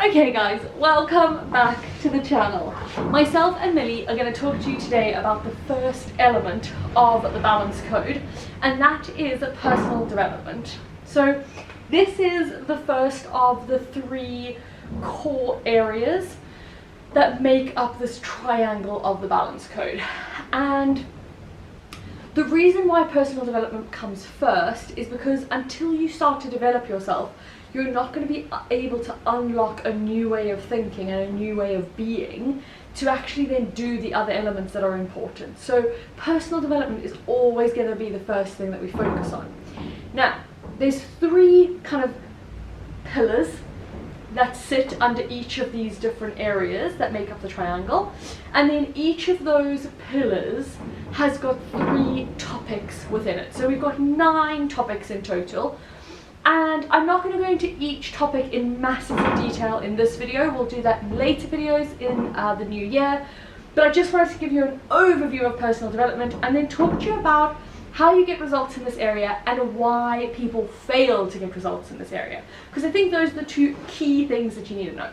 Okay guys, welcome back to the channel. Myself and Millie are going to talk to you today about the first element of the balance code, and that is personal development. So this is the first of the three core areas that make up this triangle of the balance code. And the reason why personal development comes first is because until you start to develop yourself, you're not going to be able to unlock a new way of thinking and a new way of being to actually then do the other elements that are important. So personal development is always going to be the first thing that we focus on. Now, there's three kind of pillars that sit under each of these different areas that make up the triangle, and then each of those pillars has got three topics within it. So we've got 9 topics in total. And I'm not going to go into each topic in massive detail in this video. We'll do that in later videos in the new year. But I just wanted to give you an overview of personal development and then talk to you about how you get results in this area and why people fail to get results in this area. Because I think those are the two key things that you need to know.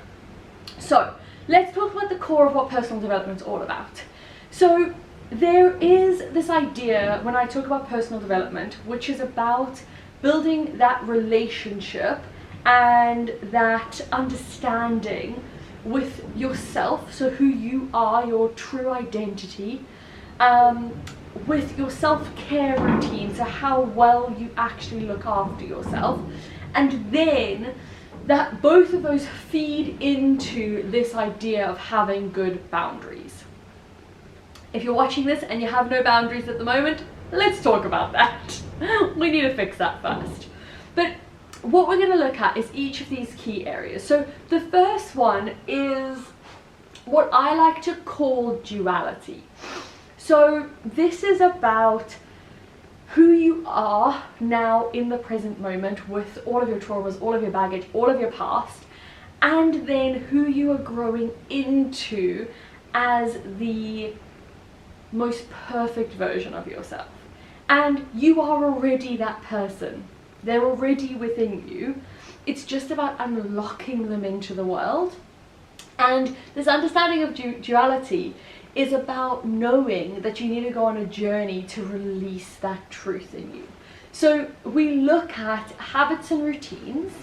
So let's talk about the core of what personal development is all about. So there is this idea when I talk about personal development, which is about building that relationship and that understanding with yourself, so who you are, your true identity, with your self-care routine, so how well you actually look after yourself, and then that both of those feed into this idea of having good boundaries. If you're watching this and you have no boundaries at the moment, let's talk about that. We need to fix that first. But what we're going to look at is each of these key areas. So the first one is what I like to call duality. So this is about who you are now in the present moment with all of your traumas, all of your baggage, all of your past, and then who you are growing into as the most perfect version of yourself. And you are already that person. They're already within you. It's just about unlocking them into the world. And this understanding of duality is about knowing that you need to go on a journey to release that truth in you. So we look at habits and routines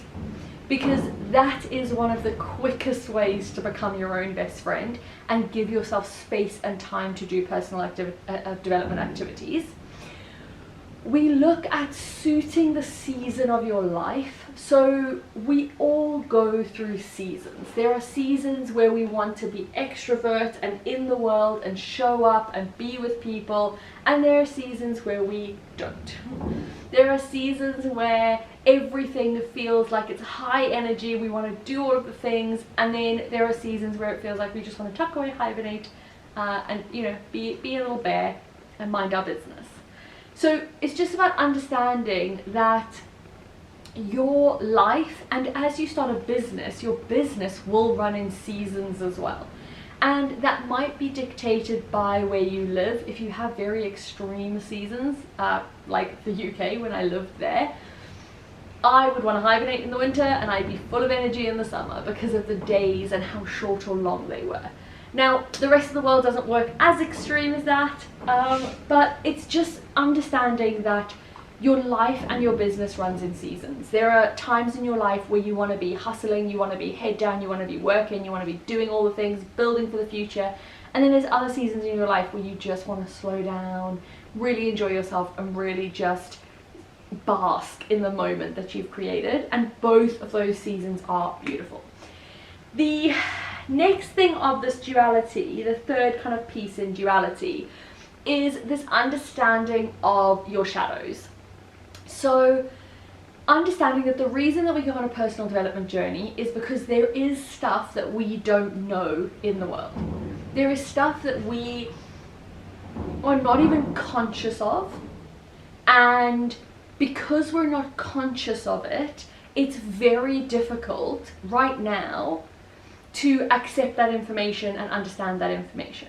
because that is one of the quickest ways to become your own best friend and give yourself space and time to do personal development activities. We look at suiting the season of your life. So we all go through seasons. There are seasons where we want to be extrovert and in the world and show up and be with people, and there are seasons where we don't. There are seasons where everything feels like it's high energy, we want to do all of the things, and then there are seasons where it feels like we just want to tuck away, hibernate, and be a little bear and mind our business. So it's just about understanding that your life, and as you start a business, your business will run in seasons as well. And that might be dictated by where you live. If you have very extreme seasons, like the UK when I lived there, I would want to hibernate in the winter and I'd be full of energy in the summer because of the days and how short or long they were. Now, the rest of the world doesn't work as extreme as that, but it's just understanding that your life and your business runs in seasons. There are times in your life where you want to be hustling, you want to be head down, you want to be working, you want to be doing all the things, building for the future. And then there's other seasons in your life where you just want to slow down, really enjoy yourself, and really just bask in the moment that you've created. And both of those seasons are beautiful. The next thing of this duality, the third kind of piece in duality, is this understanding of your shadows. So understanding that the reason that we go on a personal development journey is because there is stuff that we don't know in the world. There is stuff that we are not even conscious of, and because we're not conscious of it, it's very difficult right now to accept that information and understand that information.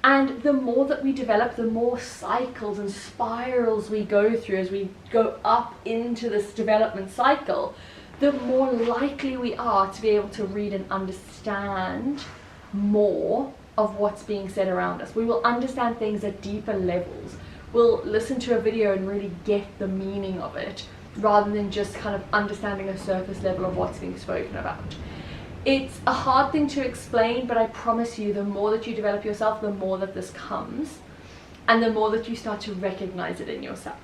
And the more that we develop, the more cycles and spirals we go through as we go up into this development cycle, the more likely we are to be able to read and understand more of what's being said around us. We will understand things at deeper levels. We'll listen to a video and really get the meaning of it, rather than just kind of understanding a surface level of what's being spoken about. It's a hard thing to explain, but I promise you, the more that you develop yourself, the more that this comes, and the more that you start to recognize it in yourself.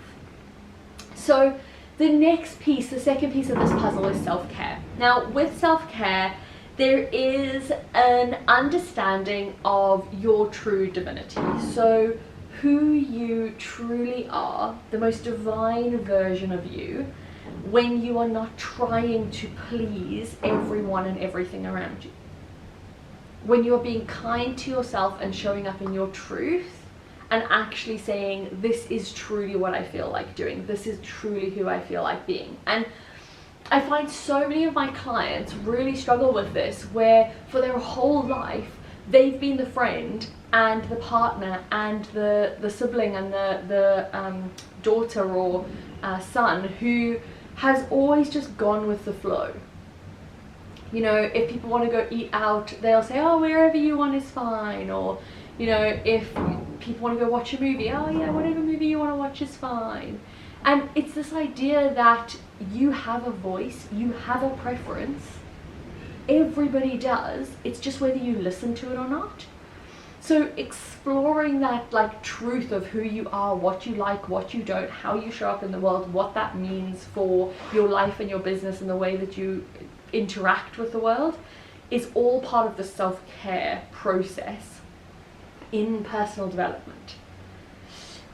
So the next piece, the second piece of this puzzle, is self-care. Now, with self-care, there is an understanding of your true divinity. So who you truly are, the most divine version of you, when you are not trying to please everyone and everything around you. When you are being kind to yourself and showing up in your truth, and actually saying, this is truly what I feel like doing. This is truly who I feel like being. And I find so many of my clients really struggle with this, where for their whole life, they've been the friend and the partner and the sibling and the daughter or son who has always just gone with the flow. You know, if people want to go eat out, they'll say, oh, wherever you want is fine. Or, you know, if people want to go watch a movie, oh yeah, whatever movie you want to watch is fine. And it's this idea that you have a voice, you have a preference. Everybody does. It's just whether you listen to it or not. So exploring that like truth of who you are, what you like, what you don't, how you show up in the world, what that means for your life and your business and the way that you interact with the world, is all part of the self-care process in personal development.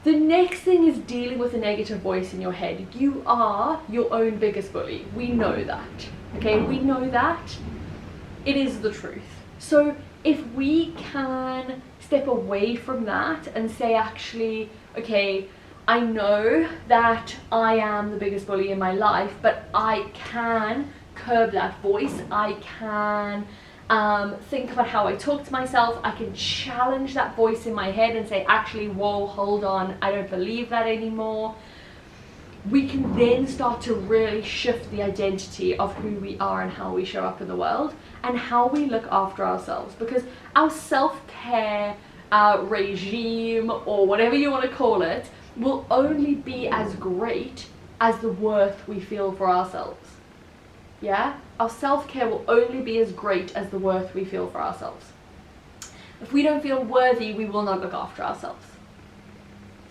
The next thing is dealing with a negative voice in your head. You are your own biggest bully. We know that. Okay, we know that. It is the truth. So if we can step away from that and say, actually, okay, I know that I am the biggest bully in my life, but I can curb that voice. I can think about how I talk to myself. I can challenge that voice in my head and say, actually, whoa, hold on, I don't believe that anymore. We can then start to really shift the identity of who we are and how we show up in the world and how we look after ourselves, because our self-care regime, or whatever you want to call it, will only be as great as the worth we feel for ourselves. Yeah? Our self-care will only be as great as the worth we feel for ourselves. If we don't feel worthy, we will not look after ourselves.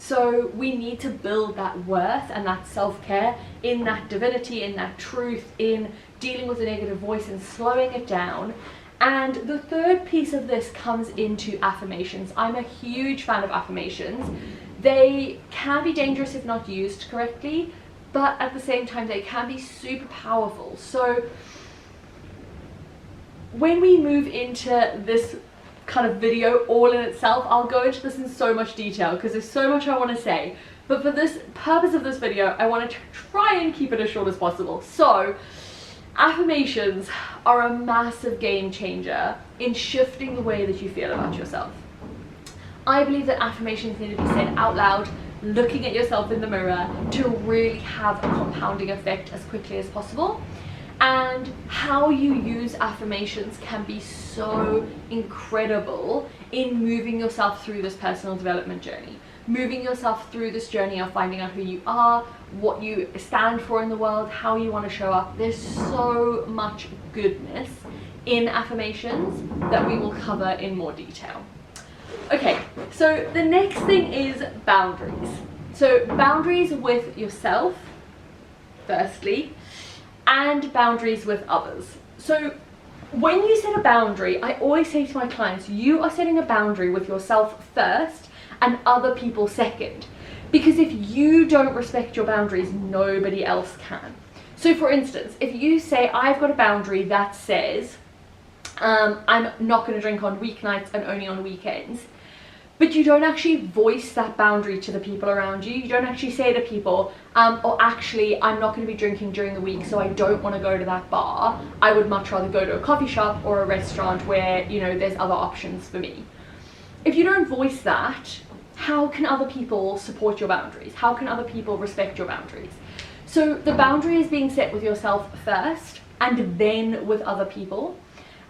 So we need to build that worth and that self-care in that divinity, in that truth, in dealing with the negative voice and slowing it down. And the third piece of this comes into affirmations. I'm a huge fan of affirmations. They can be dangerous if not used correctly, but at the same time they can be super powerful. So when we move into this kind of video all in itself, I'll go into this in so much detail because there's so much I want to say, but for this purpose of this video I want to try and keep it as short as possible. So affirmations are a massive game changer in shifting the way that you feel about yourself. I believe that affirmations need to be said out loud, looking at yourself in the mirror, to really have a compounding effect as quickly as possible. And how you use affirmations can be so incredible in moving yourself through this personal development journey. Moving yourself through this journey of finding out who you are, what you stand for in the world, how you want to show up. There's so much goodness in affirmations that we will cover in more detail. Okay, so the next thing is boundaries. So boundaries with yourself, firstly, and boundaries with others. So when you set a boundary, I always say to my clients, you are setting a boundary with yourself first and other people second. Because if you don't respect your boundaries, nobody else can. So for instance, if you say, I've got a boundary that says, I'm not going to drink on weeknights and only on weekends, but you don't actually voice that boundary to the people around you. You don't actually say to people, or actually, I'm not going to be drinking during the week, so I don't want to go to that bar. I would much rather go to a coffee shop or a restaurant where, you know, there's other options for me. If you don't voice that, how can other people support your boundaries? How can other people respect your boundaries? So the boundary is being set with yourself first and then with other people.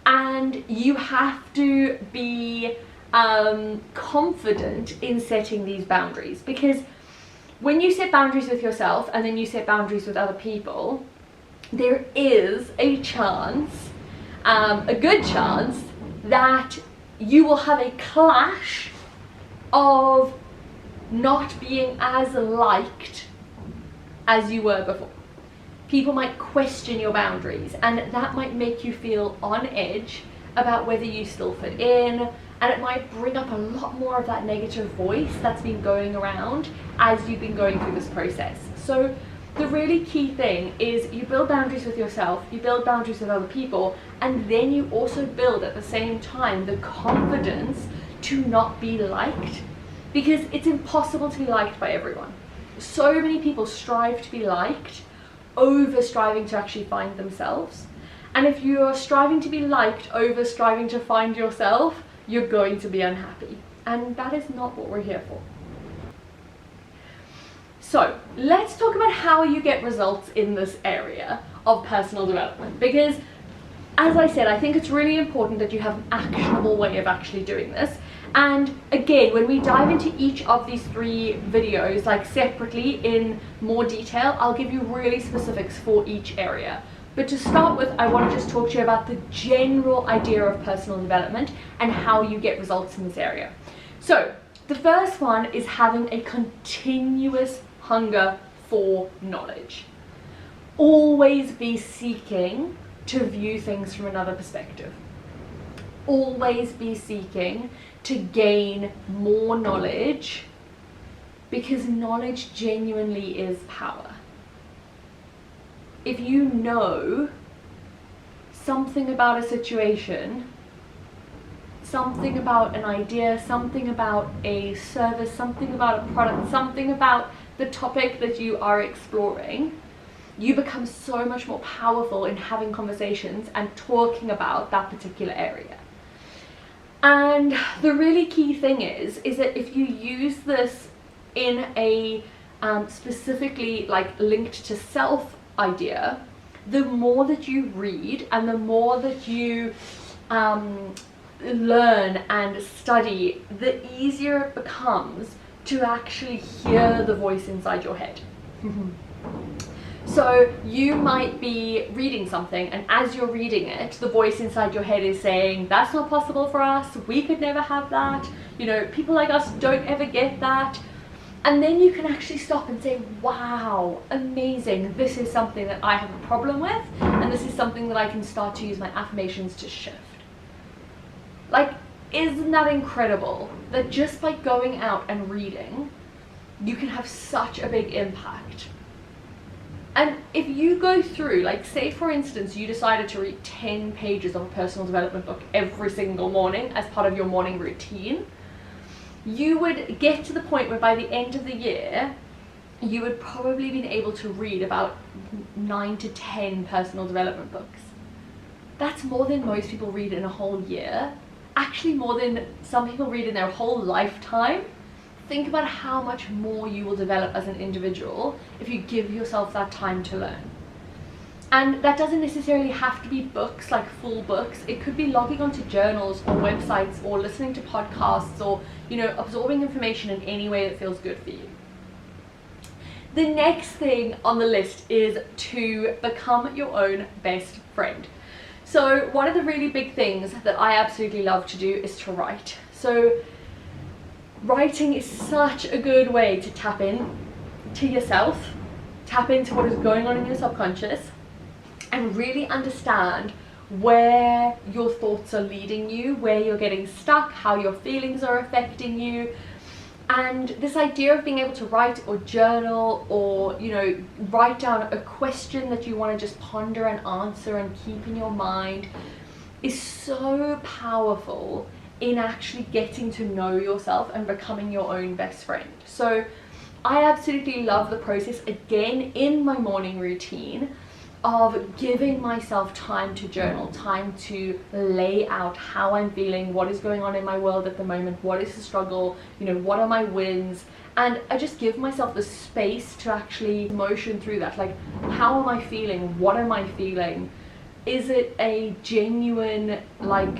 And you have to be confident in setting these boundaries, because when you set boundaries with yourself and then you set boundaries with other people, there is a chance, a good chance, that you will have a clash of not being as liked as you were before. People might question your boundaries, and that might make you feel on edge about whether you still fit in, and it might bring up a lot more of that negative voice that's been going around as you've been going through this process. So the really key thing is you build boundaries with yourself, you build boundaries with other people, and then you also build at the same time the confidence to not be liked, because it's impossible to be liked by everyone. So many people strive to be liked over striving to actually find themselves. And if you're striving to be liked over striving to find yourself, you're going to be unhappy. And that is not what we're here for. So let's talk about how you get results in this area of personal development, because as I said, I think it's really important that you have an actionable way of actually doing this. And again, when we dive into each of these 3 videos, like separately in more detail, I'll give you really specifics for each area. But to start with, I want to just talk to you about the general idea of personal development and how you get results in this area. So the first one is having a continuous hunger for knowledge. Always be seeking to view things from another perspective. Always be seeking to gain more knowledge, because knowledge genuinely is power. If you know something about a situation, something about an idea, something about a service, something about a product, something about the topic that you are exploring, you become so much more powerful in having conversations and talking about that particular area. And the really key thing is that if you use this in a specifically like linked to self idea, the more that you read and the more that you learn and study, the easier it becomes to actually hear the voice inside your head. So you might be reading something, and as you're reading it, the voice inside your head is saying, that's not possible for us, we could never have that, you know, people like us don't ever get that. And then you can actually stop and say, wow, amazing, this is something that I have a problem with, and this is something that I can start to use my affirmations to shift. Like, isn't that incredible? That just by going out and reading, you can have such a big impact. And if you go through, like say for instance, you decided to read 10 pages of a personal development book every single morning as part of your morning routine, you would get to the point where by the end of the year, you would probably been able to read about 9 to 10 personal development books. That's more than most people read in a whole year. Actually more than some people read in their whole lifetime. Think about how much more you will develop as an individual if you give yourself that time to learn. And that doesn't necessarily have to be books, like full books. It could be logging onto journals or websites or listening to podcasts or, you know, absorbing information in any way that feels good for you. The next thing on the list is to become your own best friend. So one of the really big things that I absolutely love to do is to write. So writing is such a good way to tap in to yourself, tap into what is going on in your subconscious, and really understand where your thoughts are leading you, where you're getting stuck, how your feelings are affecting you. And this idea of being able to write or journal or, you know, write down a question that you want to just ponder and answer and keep in your mind is so powerful in actually getting to know yourself and becoming your own best friend. So I absolutely love the process, again, in my morning routine of giving myself time to journal, time to lay out how I'm feeling, what is going on in my world at the moment, what is the struggle, you know, what are my wins, And I just give myself the space to actually motion through that. Like, how am I feeling? What am I feeling? Is it a genuine like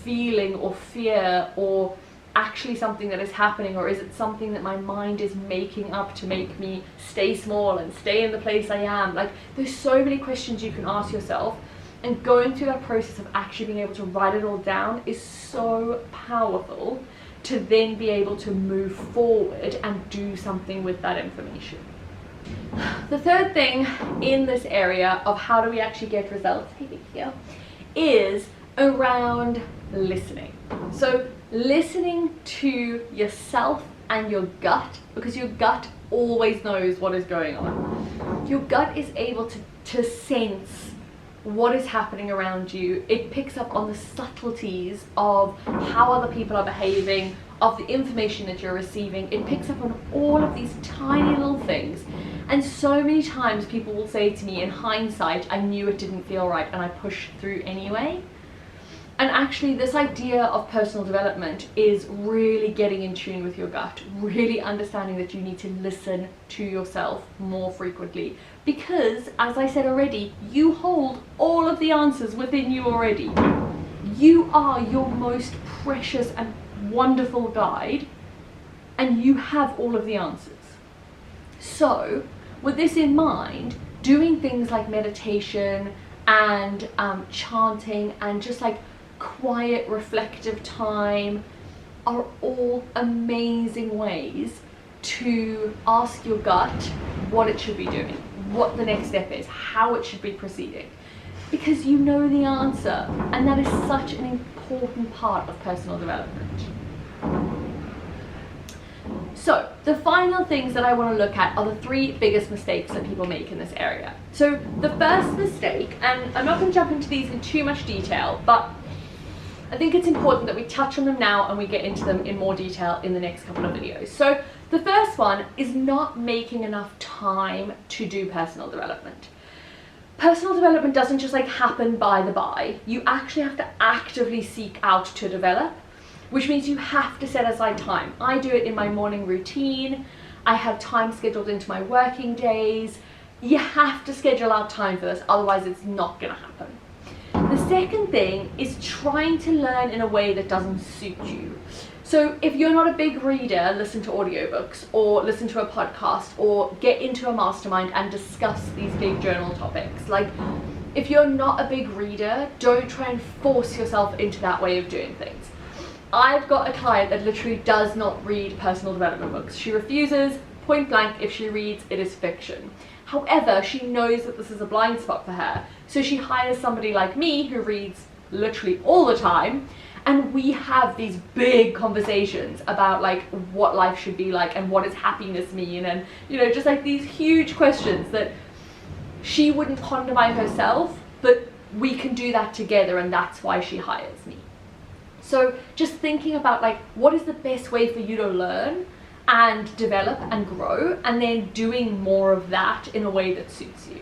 feeling or fear, or actually something that is happening, or is it something that my mind is making up to make me stay small and stay in the place I am? Like, there's so many questions you can ask yourself, and going through that process of actually being able to write it all down is so powerful to then be able to move forward and do something with that information. The third thing in this area of how do we actually get results here is around listening. So listening to yourself and your gut, because your gut always knows what is going on. Your gut is able to sense what is happening around you. It picks up on the subtleties of how other people are behaving, of the information that you're receiving. It picks up on all of these tiny little things. And so many times people will say to me, in hindsight, I knew it didn't feel right and I pushed through anyway. And actually, this idea of personal development is really getting in tune with your gut, really understanding that you need to listen to yourself more frequently. Because, as I said already, you hold all of the answers within you already. You are your most precious and wonderful guide, and you have all of the answers. So, with this in mind, doing things like meditation and chanting and just like quiet reflective time are all amazing ways to ask your gut what it should be doing, what the next step is, how it should be proceeding, because you know the answer, and that is such an important part of personal development. So the final things that I want to look at are the 3 biggest mistakes that people make in this area. So the first mistake, and I'm not going to jump into these in too much detail, but I think it's important that we touch on them now and we get into them in more detail in the next couple of videos. So the first one is not making enough time to do personal development. Personal development doesn't just like happen by the by. You actually have to actively seek out to develop, which means you have to set aside time. I do it in my morning routine. I have time scheduled into my working days. You have to schedule out time for this, otherwise it's not gonna happen. The second thing is trying to learn in a way that doesn't suit you. So if you're not a big reader, listen to audiobooks or listen to a podcast or get into a mastermind and discuss these big journal topics. Like, if you're not a big reader, don't try and force yourself into that way of doing things. I've got a client that literally does not read personal development books. She refuses, point blank. If she reads, it is fiction. However, she knows that this is a blind spot for her, so she hires somebody like me who reads literally all the time, and we have these big conversations about like what life should be like and what does happiness mean, and you know, just like these huge questions that she wouldn't ponder by herself, but we can do that together, and that's why she hires me. So just thinking about like, what is the best way for you to learn and develop and grow, and then doing more of that in a way that suits you.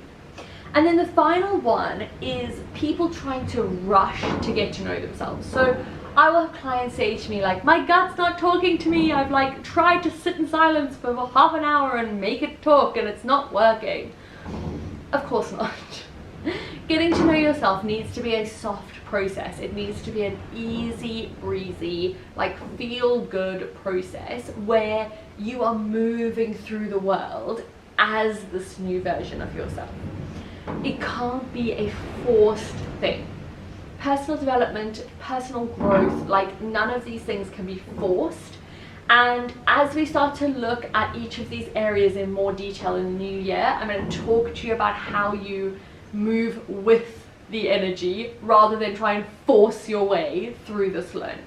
And then the final one is people trying to rush to get to know themselves. So I will have clients say to me like, my gut's not talking to me. I've like tried to sit in silence for half an hour and make it talk and it's not working. Of course not. Getting to know yourself needs to be a soft process. It needs to be an easy breezy, like feel good process where you are moving through the world as this new version of yourself. It can't be a forced thing. Personal development, personal growth, like none of these things can be forced. And as we start to look at each of these areas in more detail in the new year, I'm going to talk to you about how you move with the energy rather than try and force your way through this learning.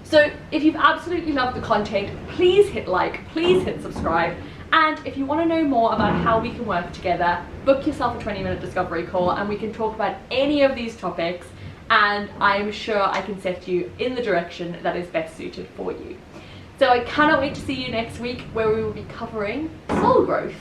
So if you've absolutely loved the content, please hit like, please hit subscribe. And if you want to know more about how we can work together, book yourself a 20-minute discovery call and we can talk about any of these topics, and I'm sure I can set you in the direction that is best suited for you. So I cannot wait to see you next week, where we will be covering soul growth.